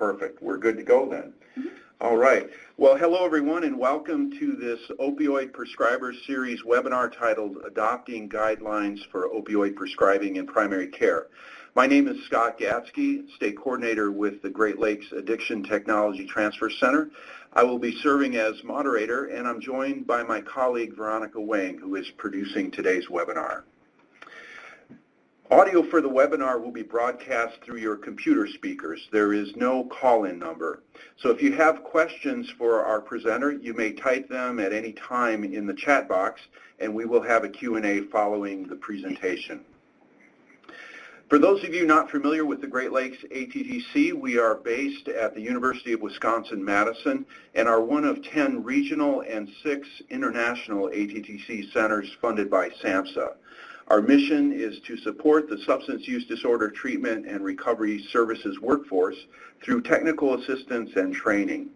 Perfect. We're good to go then. All right. Well, hello everyone and welcome to this Opioid Prescribers Series webinar titled Adopting Guidelines for Opioid Prescribing in Primary Care. My name is Scott Gatsky, State Coordinator with the Great Lakes Addiction Technology Transfer Center. I will be serving as moderator, and I'm joined by my colleague Veronica Wang, who is producing today's webinar. Audio for the webinar will be broadcast through your computer speakers. There is no call-in number. So if you have questions for our presenter, you may type them at any time in the chat box, and we will have a Q&A following the presentation. For those of you not familiar with the Great Lakes ATTC, we are based at the University of Wisconsin-Madison and are one of 10 regional and 6 international ATTC centers funded by SAMHSA. Our mission is to support the substance use disorder treatment and recovery services workforce through technical assistance and training.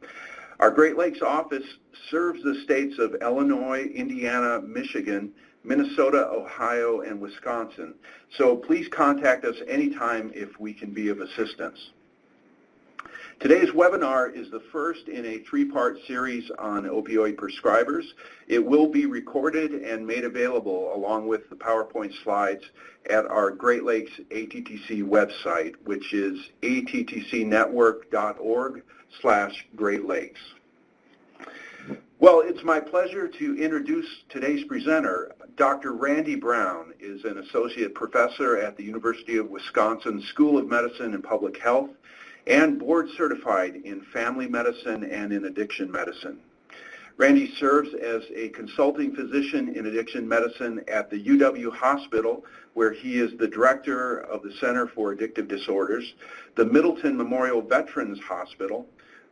Our Great Lakes office serves the states of Illinois, Indiana, Michigan, Minnesota, Ohio, and Wisconsin. So please contact us anytime if we can be of assistance. Today's webinar is the first in a 3-part series on opioid prescribers. It will be recorded and made available along with the PowerPoint slides at our Great Lakes ATTC website, which is attcnetwork.org/Great Lakes. Well, it's my pleasure to introduce today's presenter. Dr. Randy Brown is an associate professor at the University of Wisconsin School of Medicine and Public Health and board certified in family medicine and in addiction medicine. Randy serves as a consulting physician in addiction medicine at the UW Hospital, where he is the director of the Center for Addictive Disorders, the Middleton Memorial Veterans Hospital,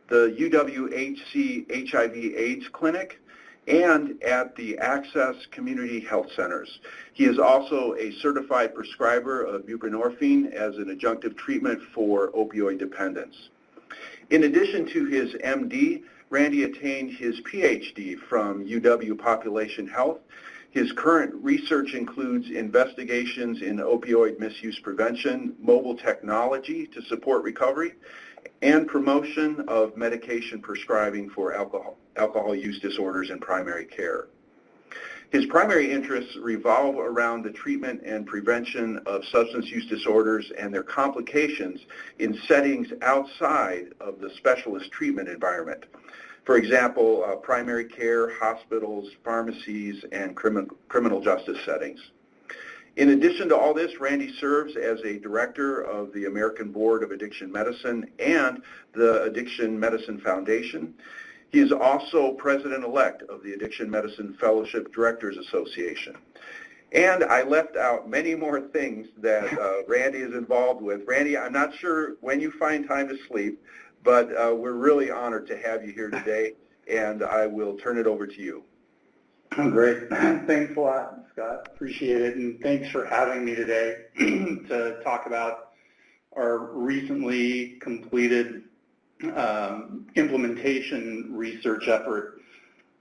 the UWHC HIV/AIDS Clinic, and at the Access Community Health Centers. He is also a certified prescriber of buprenorphine as an adjunctive treatment for opioid dependence. In addition to his MD, Randy attained his PhD from UW Population Health. His current research includes investigations in opioid misuse prevention, mobile technology to support recovery, and promotion of medication prescribing for alcohol use disorders in primary care. His primary interests revolve around the treatment and prevention of substance use disorders and their complications in settings outside of the specialist treatment environment. For example, primary care, hospitals, pharmacies, and criminal justice settings. In addition to all this, Randy serves as a director of the American Board of Addiction Medicine and the Addiction Medicine Foundation. He is also president-elect of the Addiction Medicine Fellowship Directors Association. And I left out many more things that Randy is involved with. Randy, I'm not sure when you find time to sleep, but we're really honored to have you here today, and I will turn it over to you. Great. Thanks a lot, Scott. Appreciate it. And thanks for having me today to talk about our recently completed implementation research effort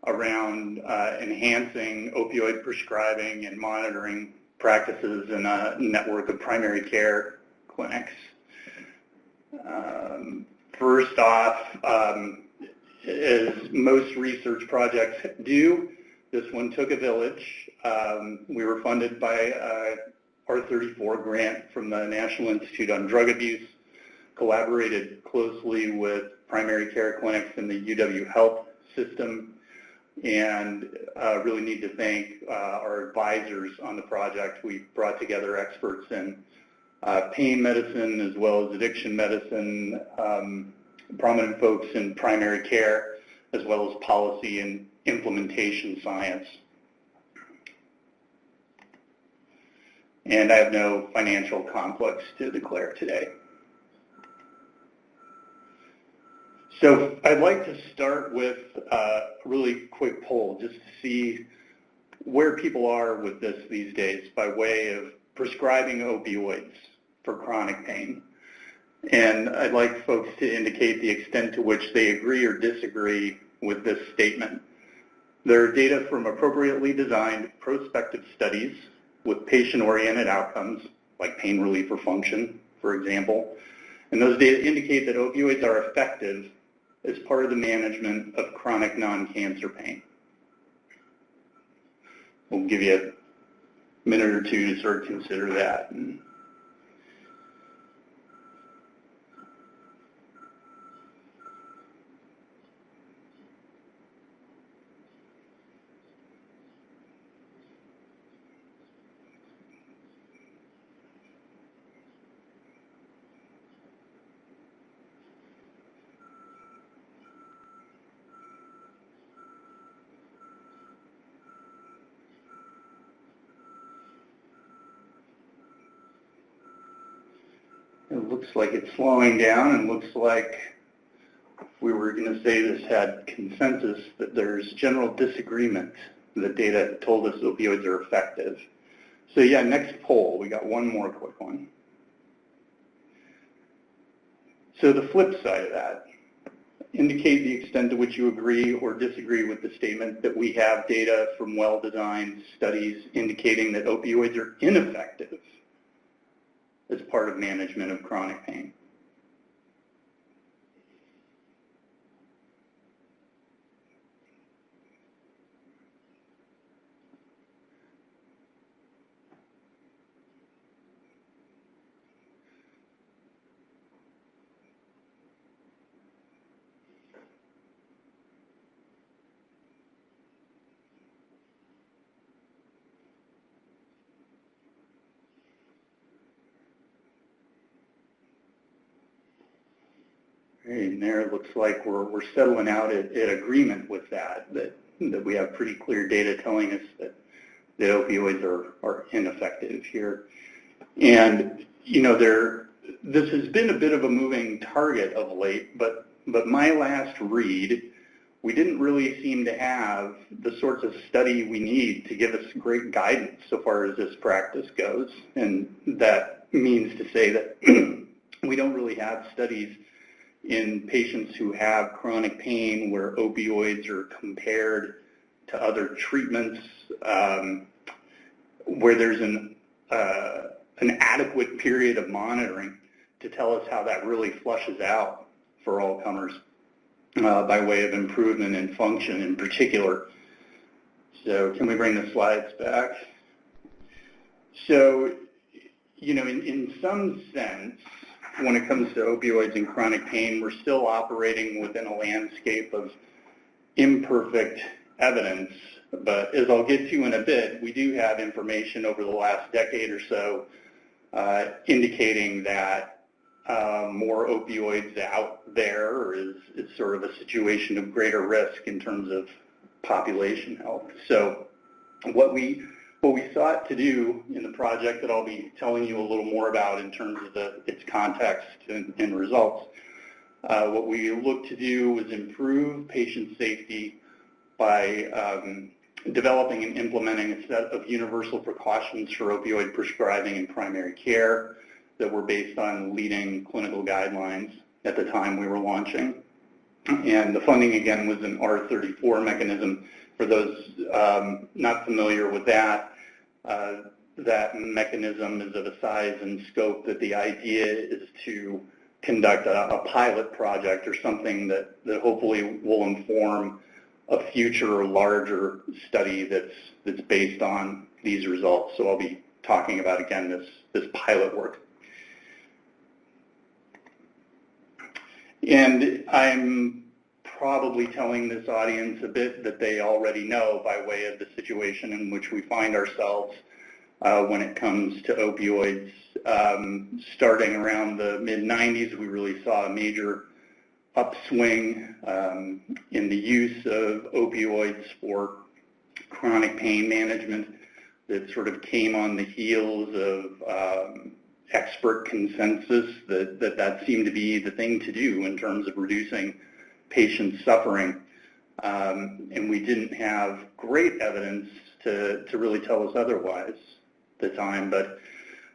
around enhancing opioid prescribing and monitoring practices in a network of primary care clinics. First off, as most research projects do, this one took a village. We were funded by a R34 grant from the National Institute on Drug Abuse, collaborated closely with primary care clinics in the UW Health system, and really need to thank our advisors on the project. We brought together experts in pain medicine as well as addiction medicine, prominent folks in primary care, as well as policy and implementation science. And I have no financial conflicts to declare today. So I'd like to start with a really quick poll just to see where people are with this these days by way of prescribing opioids for chronic pain. And I'd like folks to indicate the extent to which they agree or disagree with this statement. There are data from appropriately designed prospective studies with patient-oriented outcomes, like pain relief or function, for example, And those data indicate that opioids are effective as part of the management of chronic non-cancer pain. We'll give you a minute or two to sort of consider that. It looks like it's slowing down, and looks like we were going to say this had consensus, that there's general disagreement. The data told us opioids are effective. So yeah, next poll, we got one more quick one. So the flip side of that, indicate the extent to which you agree or disagree with the statement that we have data from well-designed studies indicating that opioids are ineffective as part of management of chronic pain. And there it looks like we're settling out at agreement with that we have pretty clear data telling us that opioids are ineffective here. And, you know, this has been a bit of a moving target of late, but my last read, we didn't really seem to have the sorts of study we need to give us great guidance so far as this practice goes. And that means to say that we don't really have studies in patients who have chronic pain where opioids are compared to other treatments, where there's an adequate period of monitoring to tell us how that really flushes out for all comers by way of improvement in function in particular. So can we bring the slides back? So, you know, in some sense, when it comes to opioids and chronic pain, we're still operating within a landscape of imperfect evidence. But as I'll get to in a bit, we do have information over the last decade or so indicating that more opioids out there is sort of a situation of greater risk in terms of population health. So what we sought to do in the project that I'll be telling you a little more about in terms of its context and results, what we looked to do was improve patient safety by developing and implementing a set of universal precautions for opioid prescribing in primary care that were based on leading clinical guidelines at the time we were launching. And the funding, again, was an R34 mechanism. For those not familiar with that, that mechanism is of a size and scope that the idea is to conduct a pilot project or something that hopefully will inform a future larger study that's based on these results. So I'll be talking about, again, this pilot work. And I'm probably telling this audience a bit that they already know by way of the situation in which we find ourselves when it comes to opioids. Starting around the mid-90s, we really saw a major upswing in the use of opioids for chronic pain management that sort of came on the heels of expert consensus that seemed to be the thing to do in terms of reducing patient suffering. And we didn't have great evidence to really tell us otherwise at the time. But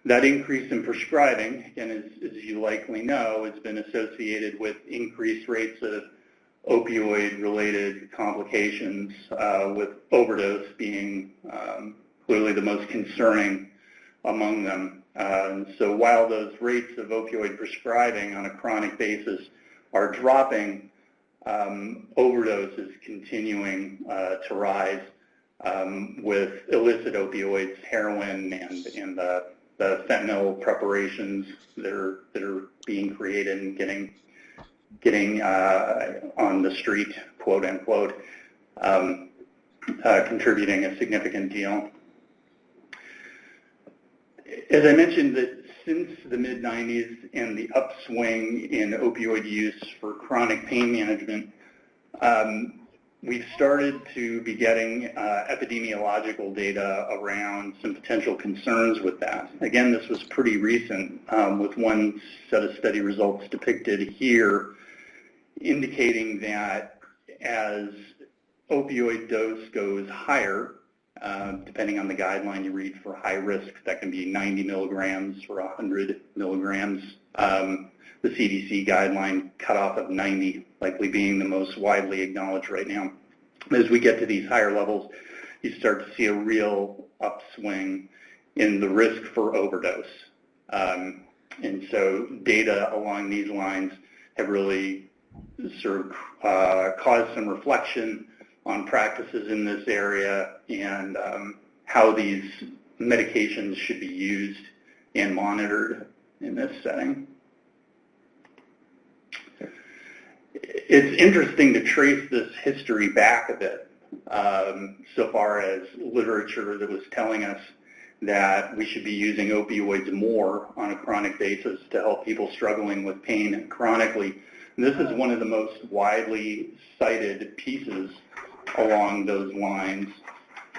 that increase in prescribing, again, as you likely know, has been associated with increased rates of opioid-related complications, with overdose being clearly the most concerning among them. So while those rates of opioid prescribing on a chronic basis are dropping, overdose is continuing to rise with illicit opioids, heroin, and the fentanyl preparations that are being created and getting on the street, quote unquote, contributing a significant deal. As I mentioned, that since the mid-90s and the upswing in opioid use for chronic pain management, we've started to be getting epidemiological data around some potential concerns with that. Again, this was pretty recent, with one set of study results depicted here indicating that as opioid dose goes higher, depending on the guideline you read for high risk, that can be 90 milligrams or 100 milligrams. The CDC guideline cutoff of 90 likely being the most widely acknowledged right now. As we get to these higher levels, you start to see a real upswing in the risk for overdose. And so data along these lines have really sort of caused some reflection on practices in this area and how these medications should be used and monitored in this setting. It's interesting to trace this history back a bit, so far as literature that was telling us that we should be using opioids more on a chronic basis to help people struggling with pain chronically. And this is one of the most widely cited pieces along those lines.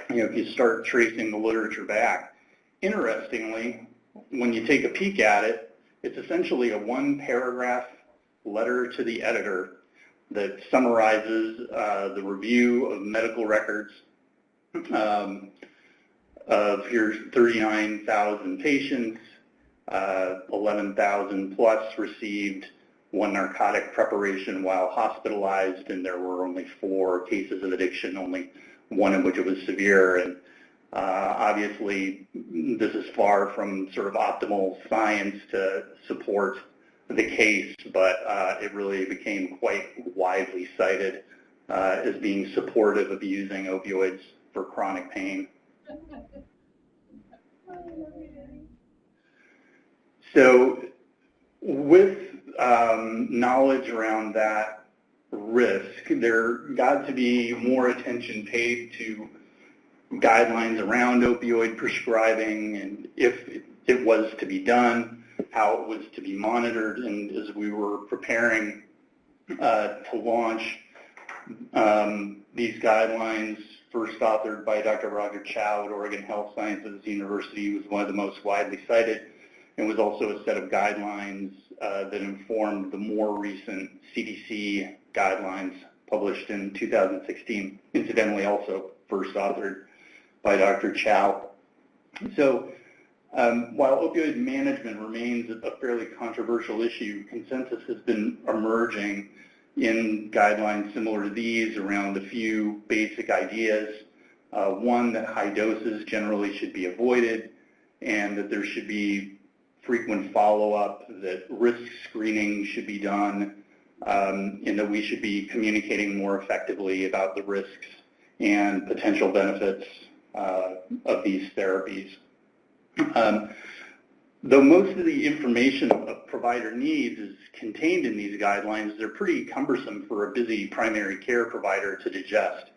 You know, if you start tracing the literature back, interestingly, when you take a peek at it, it's essentially a one-paragraph letter to the editor that summarizes the review of medical records of here's 39,000 patients, 11,000 plus received one narcotic preparation while hospitalized, and there were only 4 cases of addiction, only one of which was severe. And obviously, this is far from sort of optimal science to support the case, but it really became quite widely cited as being supportive of using opioids for chronic pain. So with knowledge around that risk, there got to be more attention paid to guidelines around opioid prescribing and if it was to be done, how it was to be monitored. And as we were preparing to launch these guidelines, first authored by Dr. Roger Chow at Oregon Health Sciences University, was one of the most widely cited, and was also a set of guidelines that informed the more recent CDC guidelines published in 2016, incidentally also first authored by Dr. Chow. So while opioid management remains a fairly controversial issue, consensus has been emerging in guidelines similar to these around a few basic ideas. One, that high doses generally should be avoided, and that there should be frequent follow-up, that risk screening should be done, and that we should be communicating more effectively about the risks and potential benefits of these therapies. Though most of the information a provider needs is contained in these guidelines, they're pretty cumbersome for a busy primary care provider to digest.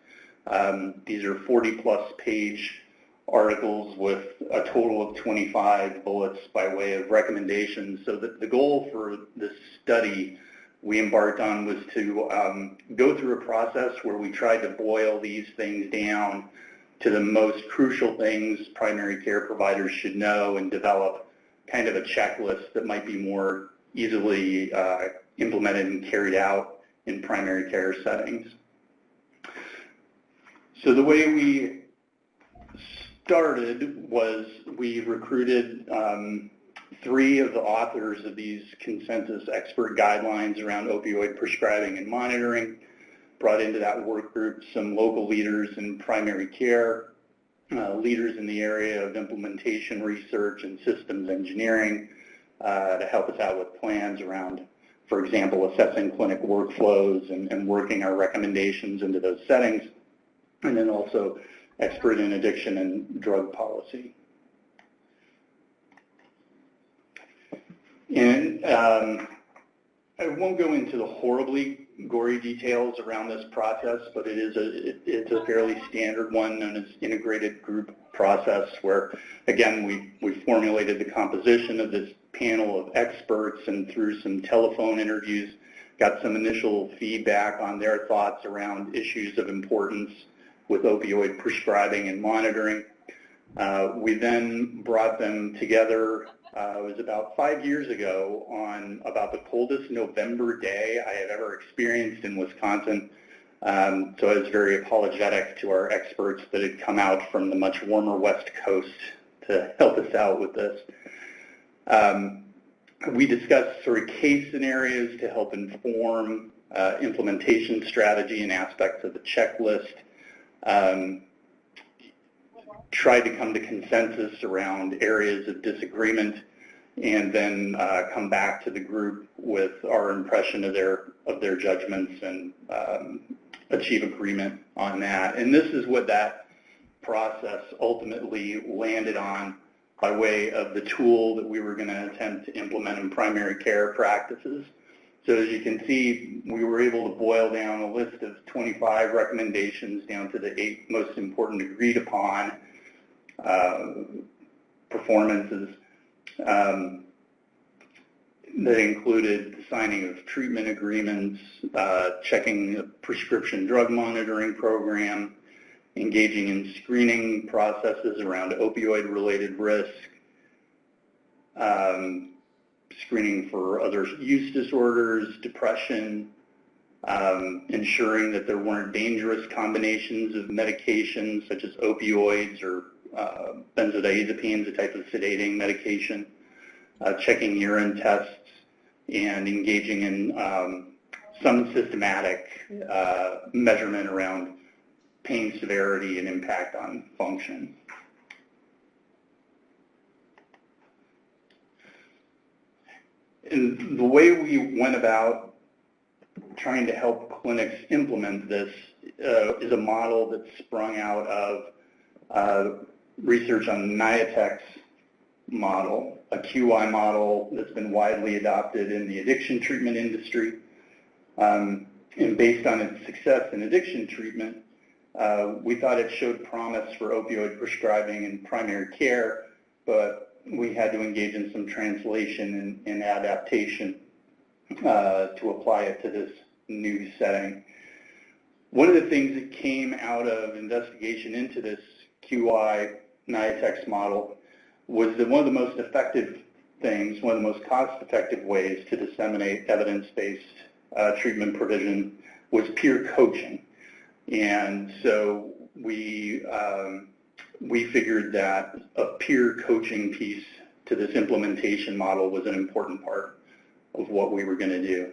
These are 40-plus page articles with a total of 25 bullets by way of recommendations. So that the goal for this study we embarked on was to go through a process where we tried to boil these things down to the most crucial things primary care providers should know and develop kind of a checklist that might be more easily implemented and carried out in primary care settings. So the way we started was we recruited 3 of the authors of these consensus expert guidelines around opioid prescribing and monitoring, brought into that work group some local leaders in primary care, leaders in the area of implementation research and systems engineering to help us out with plans around, for example, assessing clinic workflows and working our recommendations into those settings, and then also expert in addiction and drug policy. And I won't go into the horribly gory details around this process, but it's a fairly standard one known as integrated group process where, again, we formulated the composition of this panel of experts, and through some telephone interviews got some initial feedback on their thoughts around issues of importance with opioid prescribing and monitoring. We then brought them together, it was about 5 years ago, on about the coldest November day I have ever experienced in Wisconsin. So I was very apologetic to our experts that had come out from the much warmer West Coast to help us out with this. We discussed sort of case scenarios to help inform implementation strategy and aspects of the checklist. Tried to come to consensus around areas of disagreement, and then come back to the group with our impression of their judgments and achieve agreement on that. And this is what that process ultimately landed on by way of the tool that we were going to attempt to implement in primary care practices. So as you can see, we were able to boil down a list of 25 recommendations down to the 8 most important agreed upon performances that included the signing of treatment agreements, checking a prescription drug monitoring program, engaging in screening processes around opioid-related risk, screening for other use disorders, depression, ensuring that there weren't dangerous combinations of medications such as opioids or benzodiazepines, a type of sedating medication, checking urine tests, and engaging in some systematic measurement around pain severity and impact on function. And the way we went about trying to help clinics implement this is a model that sprung out of research on the NIATEX model, a QI model that's been widely adopted in the addiction treatment industry. And based on its success in addiction treatment, we thought it showed promise for opioid prescribing in primary care, but we had to engage in some translation and adaptation to apply it to this new setting. One of the things that came out of investigation into this QI NIATEX model was that one of the most effective things, one of the most cost-effective ways to disseminate evidence-based treatment provision was peer coaching. And so we figured that a peer coaching piece to this implementation model was an important part of what we were going to do.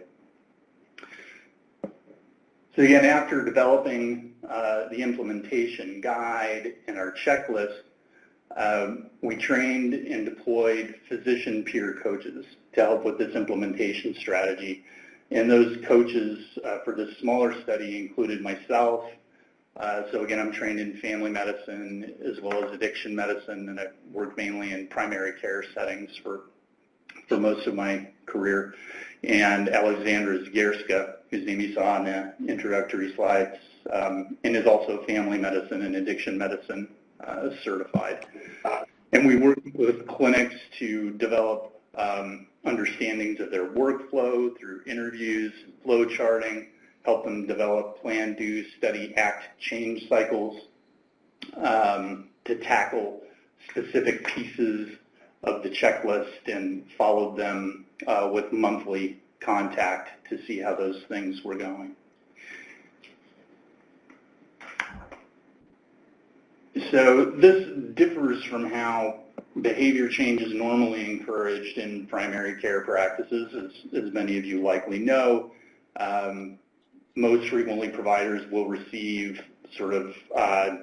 So again, after developing the implementation guide and our checklist, we trained and deployed physician peer coaches to help with this implementation strategy. And those coaches for this smaller study included myself. So again, I'm trained in family medicine as well as addiction medicine, and I've worked mainly in primary care settings for most of my career. And Alexandra Zgierska, whose name you saw on the introductory slides, and is also family medicine and addiction medicine certified. And we work with clinics to develop understandings of their workflow through interviews, flow charting, help them develop plan, do, study, act, change cycles to tackle specific pieces of the checklist, and followed them with monthly contact to see how those things were going. So this differs from how behavior change is normally encouraged in primary care practices. As many of you likely know, most frequently providers will receive sort of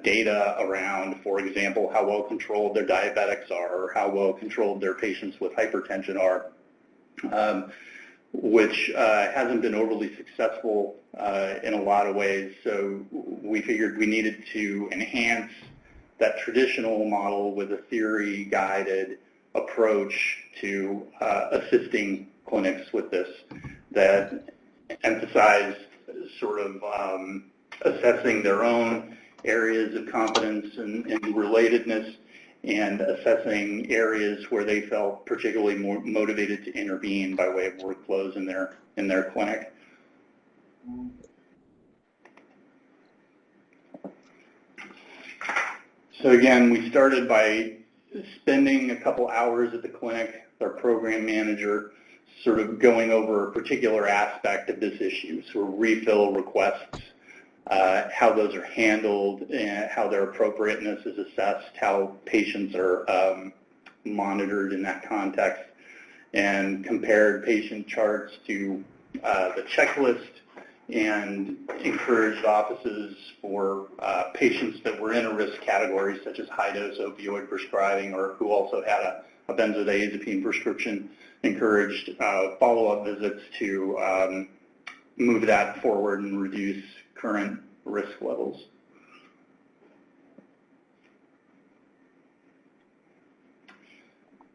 data around, for example, how well controlled their diabetics are or how well controlled their patients with hypertension are, which hasn't been overly successful in a lot of ways. So we figured we needed to enhance that traditional model with a theory-guided approach to assisting clinics with this that emphasized sort of assessing their own areas of competence and relatedness and assessing areas where they felt particularly more motivated to intervene by way of workflows in their clinic. So again, we started by spending a couple hours at the clinic, our program manager, sort of going over a particular aspect of this issue, so refill requests, how those are handled, and how their appropriateness is assessed, how patients are monitored in that context, and compared patient charts to the checklist, and encouraged offices for patients that were in a risk category, such as high-dose opioid prescribing or who also had a benzodiazepine prescription, encouraged follow-up visits to move that forward and reduce current risk levels.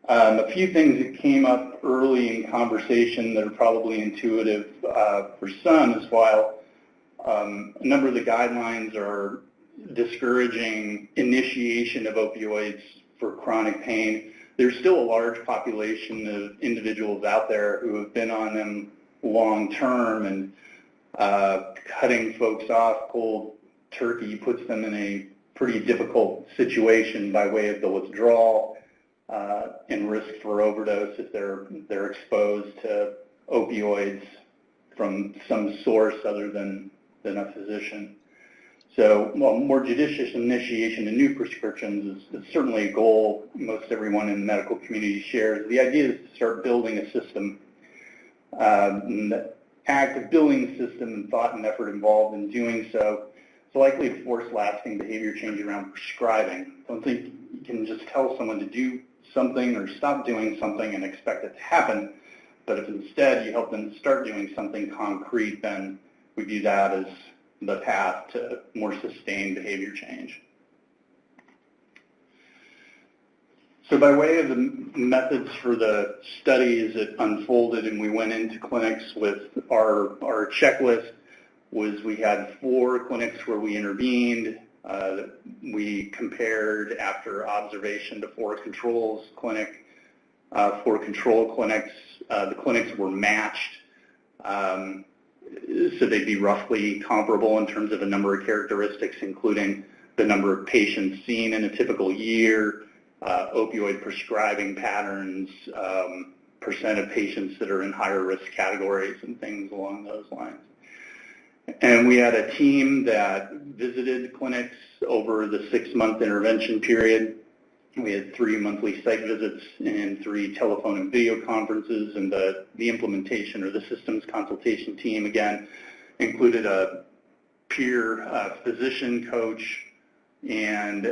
A few things that came up early in conversation that are probably intuitive for some is while a number of the guidelines are discouraging initiation of opioids for chronic pain, there's still a large population of individuals out there who have been on them long term, and cutting folks off cold turkey puts them in a pretty difficult situation by way of the withdrawal and risk for overdose if they're exposed to opioids from some source other than a physician. So, well, more judicious initiation of new prescriptions is certainly a goal most everyone in the medical community shares. The idea is to start building a system. The act of building the system and thought and effort involved in doing so is likely to force lasting behavior change around prescribing. I don't think you can just tell someone to do something or stop doing something and expect it to happen, but if instead you help them start doing something concrete, then we view that as the path to more sustained behavior change. So by way of the methods for the studies that unfolded and we went into clinics with our checklist was we had 4 clinics where we intervened. We compared after observation to 4 controls clinic. 4 control clinics, the clinics were matched. So they'd be roughly comparable in terms of a number of characteristics, including the number of patients seen in a typical year, opioid prescribing patterns, percent of patients that are in higher risk categories, and things along those lines. And we had a team that visited clinics over the 6-month intervention period. We had 3 monthly site visits and 3 telephone and video conferences, and the implementation or the systems consultation team, again, included a peer physician coach and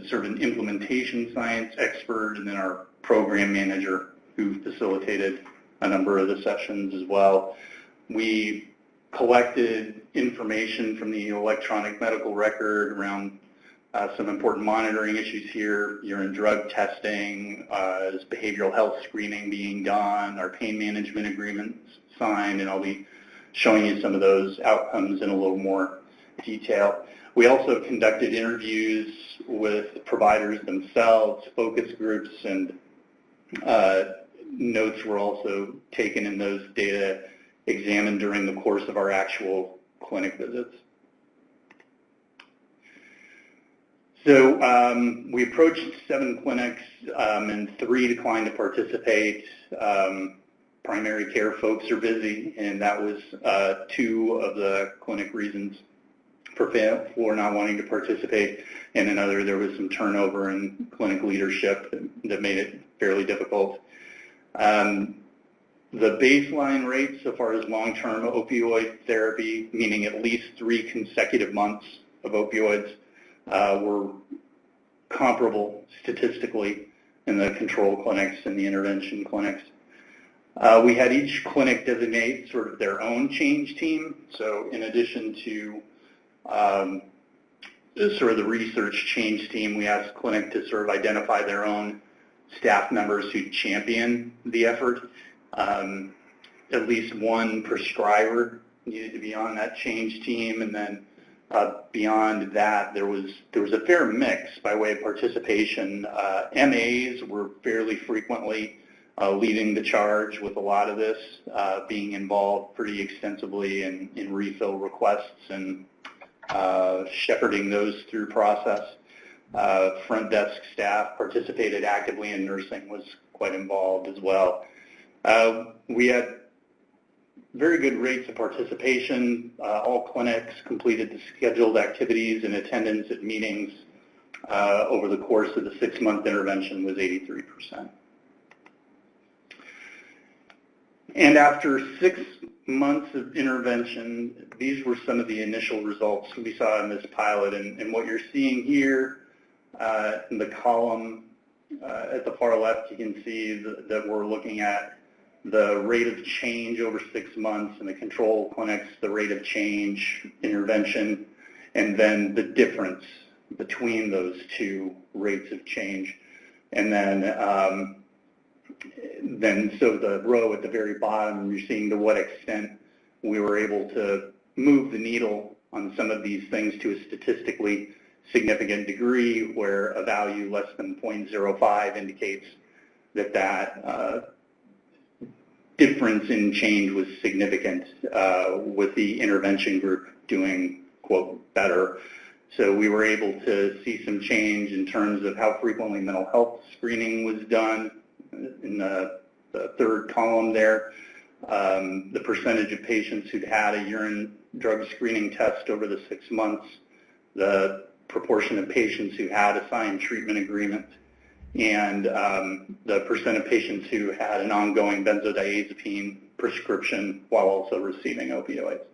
sort of an implementation science expert, and then our program manager who facilitated a number of the sessions as well. We collected information from the electronic medical record around some important monitoring issues here, urine drug testing, is behavioral health screening being done, our pain management agreements signed, and I'll be showing you some of those outcomes in a little more detail. We also conducted interviews with providers themselves, focus groups, and notes were also taken in those data examined during the course of our actual clinic visits. So we approached 7 clinics and 3 declined to participate. Primary care folks are busy, and that was 2 of the clinic reasons for not wanting to participate. And another, there was some turnover in clinic leadership that made it fairly difficult. The baseline rate so far as long-term opioid therapy, meaning at least 3 consecutive months of opioids, were comparable statistically in the control clinics and the intervention clinics. We had each clinic designate sort of their own change team. So in addition to sort of the research change team, we asked clinic to sort of identify their own staff members who champion the effort. At least one prescriber needed to be on that change team, and then beyond that, there was a fair mix by way of participation. MAs were fairly frequently leading the charge with a lot of this, being involved pretty extensively in refill requests and shepherding those through process. Front desk staff participated actively, and nursing was quite involved as well. We had very good rates of participation. All clinics completed the scheduled activities, and attendance at meetings over the course of the 6-month intervention was 83%. And after 6 months of intervention, these were some of the initial results we saw in this pilot. And what you're seeing here in the column at the far left, you can see that we're looking at the rate of change over 6 months in the control clinics, the rate of change, intervention, and then the difference between those two rates of change. And then so the row at the very bottom, you're seeing to what extent we were able to move the needle on some of these things to a statistically significant degree, where a value less than 0.05 indicates that difference in change was significant, with the intervention group doing, quote, better. So we were able to see some change in terms of how frequently mental health screening was done in the third column there. The percentage of patients who'd had a urine drug screening test over the 6 months, the proportion of patients who had a signed treatment agreement, and the percent of patients who had an ongoing benzodiazepine prescription while also receiving opioids.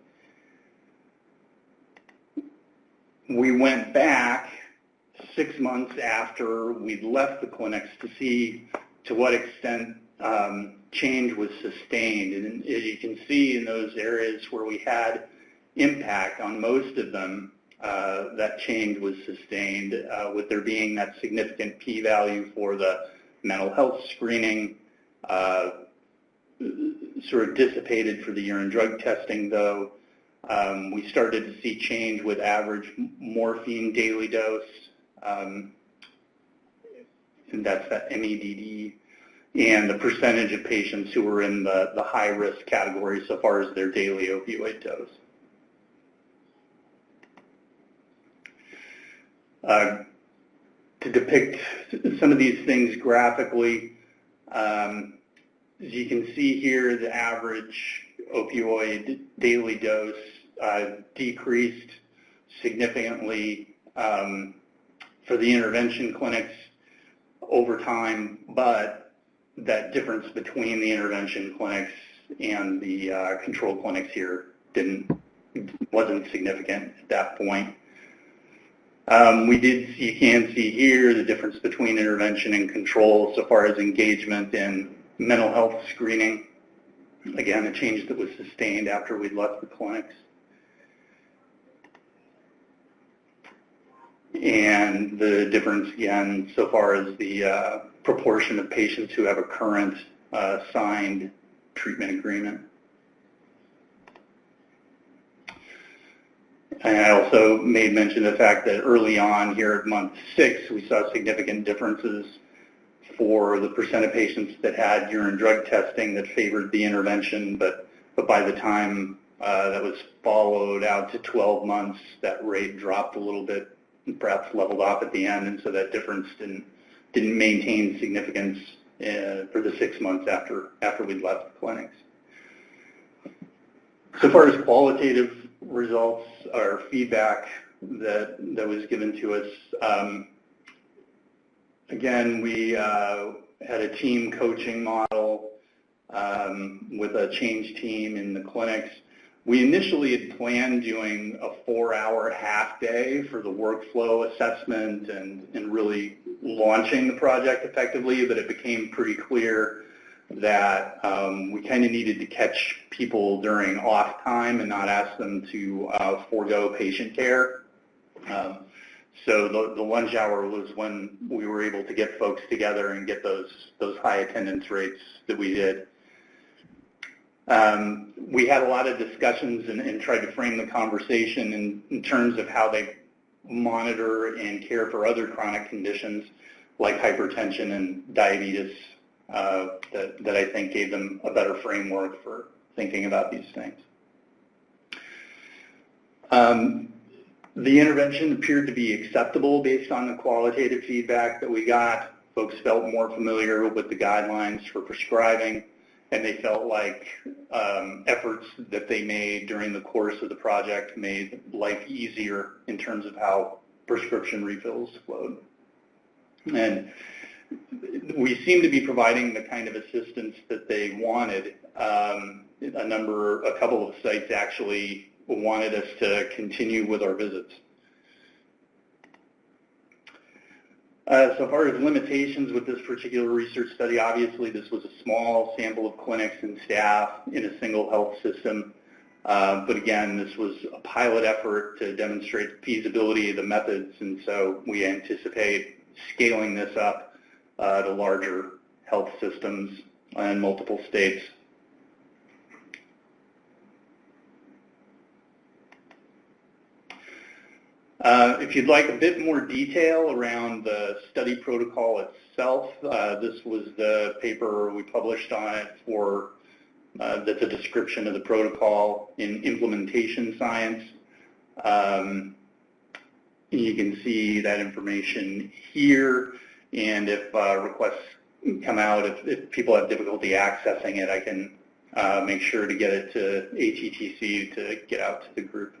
We went back 6 months after we'd left the clinics to see to what extent change was sustained. And as you can see in those areas where we had impact on most of them, that change was sustained, with there being that significant p-value for the mental health screening, sort of dissipated for the urine drug testing, though. We started to see change with average morphine daily dose, and that's that MEDD, and the percentage of patients who were in the high-risk category so far as their daily opioid dose. To depict some of these things graphically, as you can see here, the average opioid daily dose decreased significantly for the intervention clinics over time, but that difference between the intervention clinics and the control clinics here wasn't significant at that point. You can see here the difference between intervention and control so far as engagement in mental health screening. Again, a change that was sustained after we'd left the clinics. And the difference, again, so far as the proportion of patients who have a current signed treatment agreement. And I also made mention of the fact that early on here at month 6, we saw significant differences for the percent of patients that had urine drug testing that favored the intervention, but by the time that was followed out to 12 months, that rate dropped a little bit and perhaps leveled off at the end, and so that difference didn't maintain significance for the 6 months after we'd left the clinics. So far as qualitative results or feedback that was given to us, again, we had a team coaching model. with a change team in the clinics. We initially had planned doing a 4-hour half day for the workflow assessment and really launching the project effectively, but it became pretty clear that we kind of needed to catch people during off time and not ask them to forego patient care. So the lunch hour was when we were able to get folks together and get those high attendance rates that we did. We had a lot of discussions and tried to frame the conversation in terms of how they monitor and care for other chronic conditions like hypertension and diabetes that I think gave them a better framework for thinking about these things. The intervention appeared to be acceptable based on the qualitative feedback that we got. Folks felt more familiar with the guidelines for prescribing, and they felt like efforts that they made during the course of the project made life easier in terms of how prescription refills flowed. And we seem to be providing the kind of assistance that they wanted. A couple of sites actually wanted us to continue with our visits. So far as limitations with this particular research study, obviously this was a small sample of clinics and staff in a single health system. But again, this was a pilot effort to demonstrate the feasibility of the methods, and so we anticipate scaling this up to larger health systems in multiple states. If you'd like a bit more detail around the study protocol itself, this was the paper we published on it for that's a description of the protocol in implementation science. You can see that information here, and if requests come out, if people have difficulty accessing it, I can make sure to get it to ATTC to get out to the group.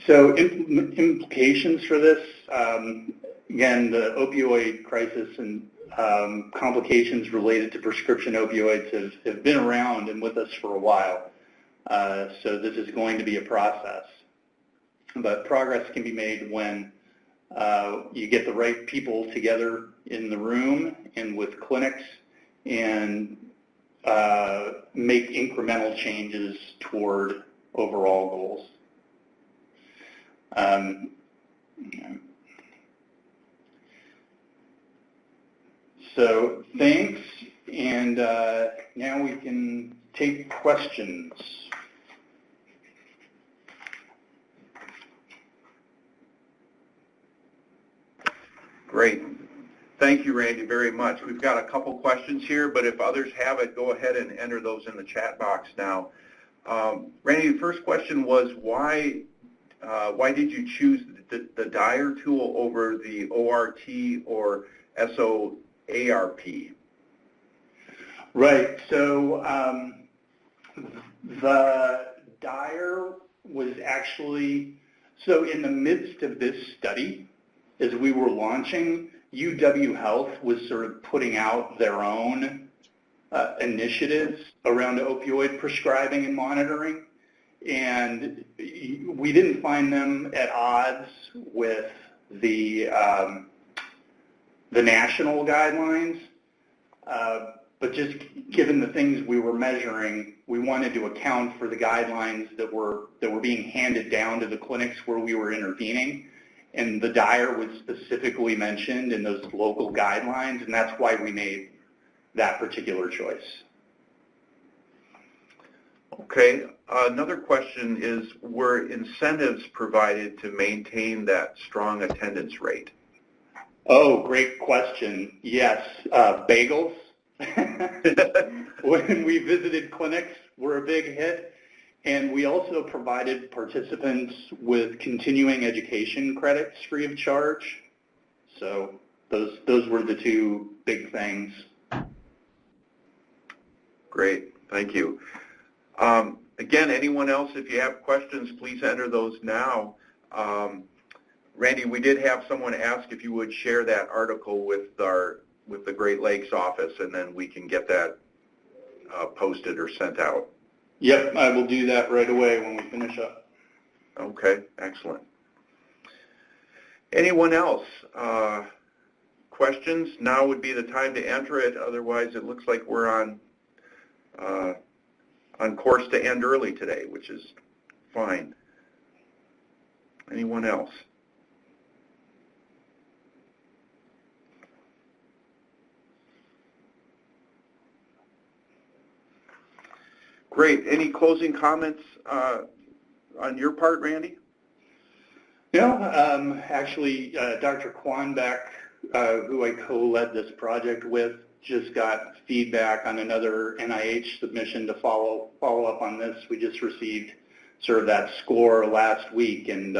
So implications for this, again, the opioid crisis and complications related to prescription opioids have been around and with us for a while. So this is going to be a process. But progress can be made when you get the right people together in the room and with clinics and make incremental changes toward overall goals. So thanks, and now we can take questions. Great. Thank you, Randy, very much. We've got a couple questions here, but if others have it, go ahead and enter those in the chat box now. Randy, the first question was why did you choose the Dyer tool over the ORT or SOARP? Right. So the Dyer was actually, so in the midst of this study, as we were launching, UW Health was sort of putting out their own initiatives around opioid prescribing and monitoring. And we didn't find them at odds with the national guidelines, but just given the things we were measuring, we wanted to account for the guidelines that were being handed down to the clinics where we were intervening. And the Dyer was specifically mentioned in those local guidelines, and that's why we made that particular choice. Okay. Another question is, were incentives provided to maintain that strong attendance rate? Oh, great question. Yes. Bagels. When we visited clinics, were a big hit. And we also provided participants with continuing education credits free of charge. So those were the two big things. Great. Thank you. Again, anyone else, if you have questions, please enter those now. Randy, we did have someone ask if you would share that article with the Great Lakes office, and then we can get that posted or sent out. Yep, I will do that right away when we finish up. Okay, excellent. Anyone else? Questions? Now would be the time to enter it. Otherwise, it looks like we're on course to end early today, which is fine. Anyone else? Great. Any closing comments on your part, Randy? No, actually, Dr. Quanbeck, who I co-led this project with, just got feedback on another NIH submission to follow up on this. We just received sort of that score last week, and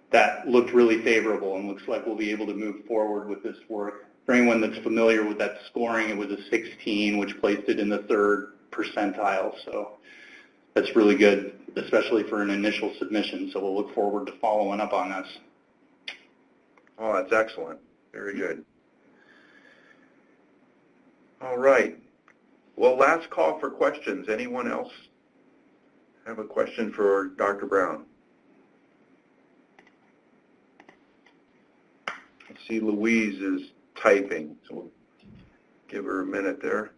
that looked really favorable and looks like we'll be able to move forward with this work. For anyone that's familiar with that scoring, it was a 16, which placed it in the 3rd percentile, so that's really good, especially for an initial submission, so we'll look forward to following up on this. Oh, that's excellent. Very good. All right. Well, last call for questions. Anyone else have a question for Dr. Brown? I see Louise is typing, so we'll give her a minute there.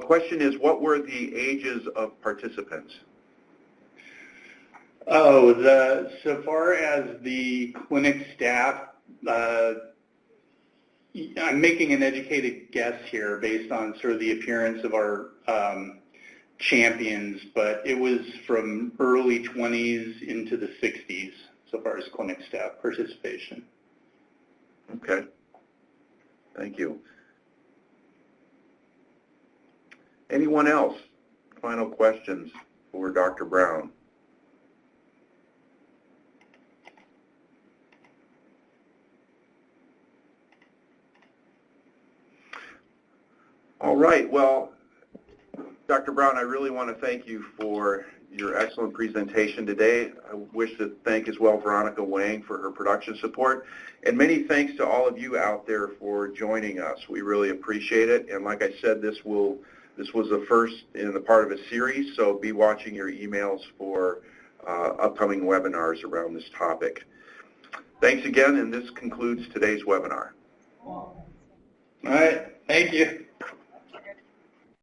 Question is, what were the ages of participants? Oh, so far as the clinic staff, I'm making an educated guess here based on sort of the appearance of our champions, but it was from early 20s into the 60s so far as clinic staff participation. Okay. Thank you. Anyone else? Final questions for Dr. Brown? All right. Well, Dr. Brown, I really want to thank you for your excellent presentation today. I wish to thank as well Veronica Wang for her production support. And many thanks to all of you out there for joining us. We really appreciate it. And like I said, this was the first in the part of a series, so be watching your emails for upcoming webinars around this topic. Thanks again, and this concludes today's webinar. All right. Thank you.